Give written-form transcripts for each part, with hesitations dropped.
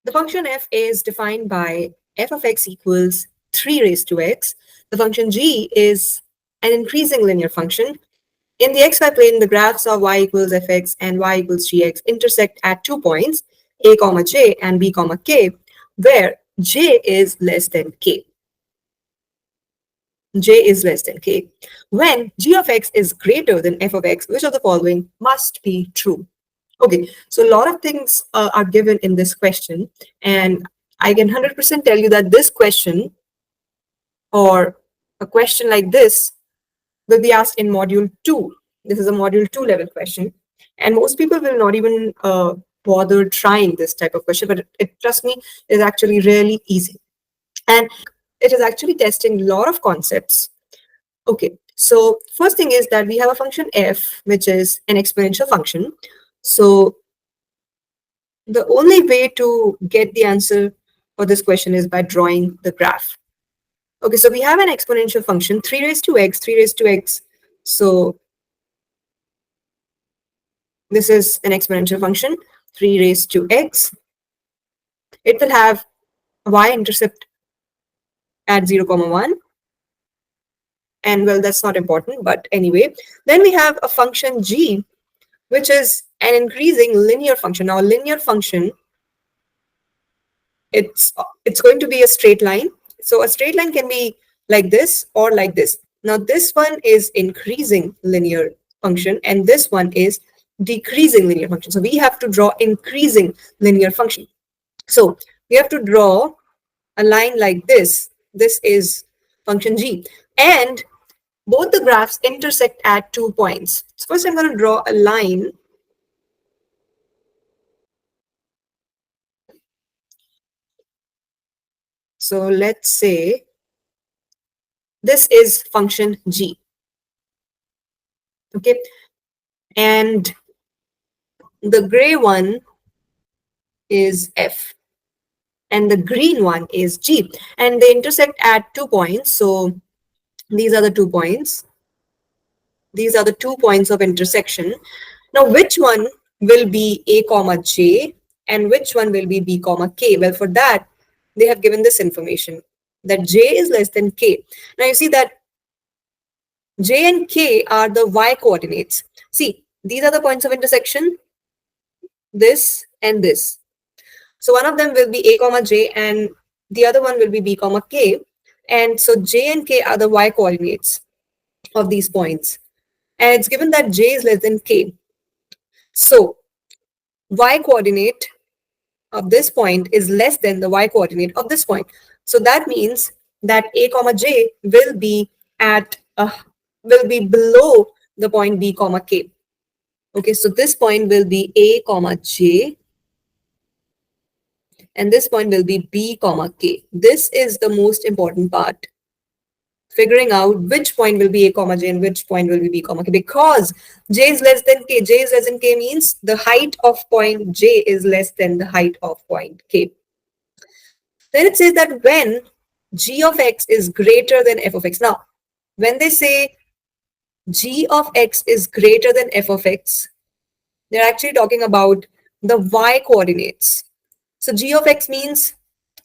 The function f is defined by f of x equals 3 raised to x. The function g is an increasing linear function. In the xy plane, the graphs of y equals fx and y equals gx intersect at 2 points, a comma j and b comma k, where j is less than k. J is less than k. When g of x is greater than f of x, which of the following must be true? Okay, so a lot of things are given in this question, and I can 100% tell you that this question or a question like this will be asked in module 2. This is a module 2 level question, and most people will not even bother trying this type of question, but trust me, is actually really easy. And it is actually testing a lot of concepts. Okay, so first thing is that we have a function f, which is an exponential function. So the only way to get the answer for this question is by drawing the graph. Okay, so we have an exponential function, 3 raised to x, 3 raised to x. So this is an exponential function, 3 raised to x. It will have y-intercept at 0, 1. And well, that's not important, but anyway. Then we have a function g, which is an increasing linear function. Now, a linear function, it's going to be a straight line. So a straight line can be like this or like this. Now, this one is increasing linear function, and this one is decreasing linear function. So we have to draw increasing linear function. So we have to draw a line like this. This is function g. And both the graphs intersect at 2 points. So first I'm going to draw a line. So let's say this is function g. Okay. And the gray one is f. And the green one is g. And they intersect at 2 points. So these are the 2 points. These are the 2 points of intersection. Now, which one will be a comma j and which one will be b comma k? Well, for that, they have given this information that j is less than k. Now, you see that j and k are the y coordinates. See, these are the points of intersection, this and this. So one of them will be a comma j and the other one will be b comma k. And so j and k are the y coordinates of these points. And it's given that j is less than k. So y coordinate of this point is less than the y coordinate of this point. So that means that a comma j will be below the point b comma k. Okay, so this point will be a comma j and this point will be b comma k. This is the most important part. Figuring out which point will be a comma j and which point will be b comma k, because j is less than k. J is less than k means the height of point j is less than the height of point k. Then it says that when g of x is greater than f of x. Now, when they say g of x is greater than f of x, they're actually talking about the y coordinates. So g of x means,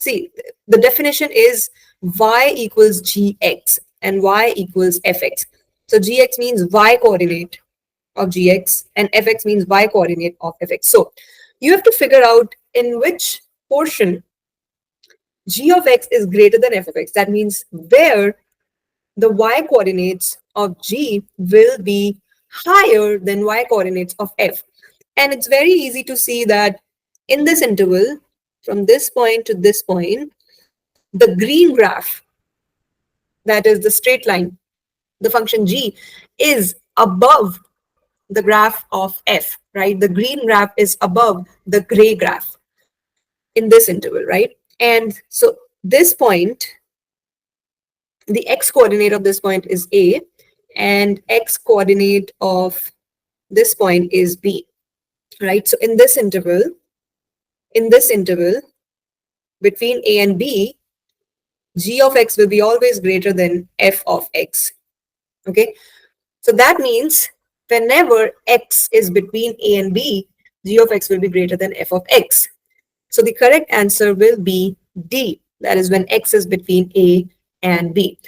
see, the definition is y equals gx and y equals fx. So gx means y coordinate of gx and fx means y coordinate of fx. So you have to figure out in which portion g of x is greater than f of x. That means where the y coordinates of g will be higher than y coordinates of f. And it's very easy to see that in this interval, from this point to this point, the green graph, that is the straight line, the function g, is above the graph of f, right? The green graph is above the gray graph in this interval, right? And so this point, the x coordinate of this point is a, and x coordinate of this point is b, right? So in this interval between a and b, g of x will be always greater than f of x. Okay, so that means whenever x is between a and b, g of x will be greater than f of x. So the correct answer will be D. That is when X is between A and B.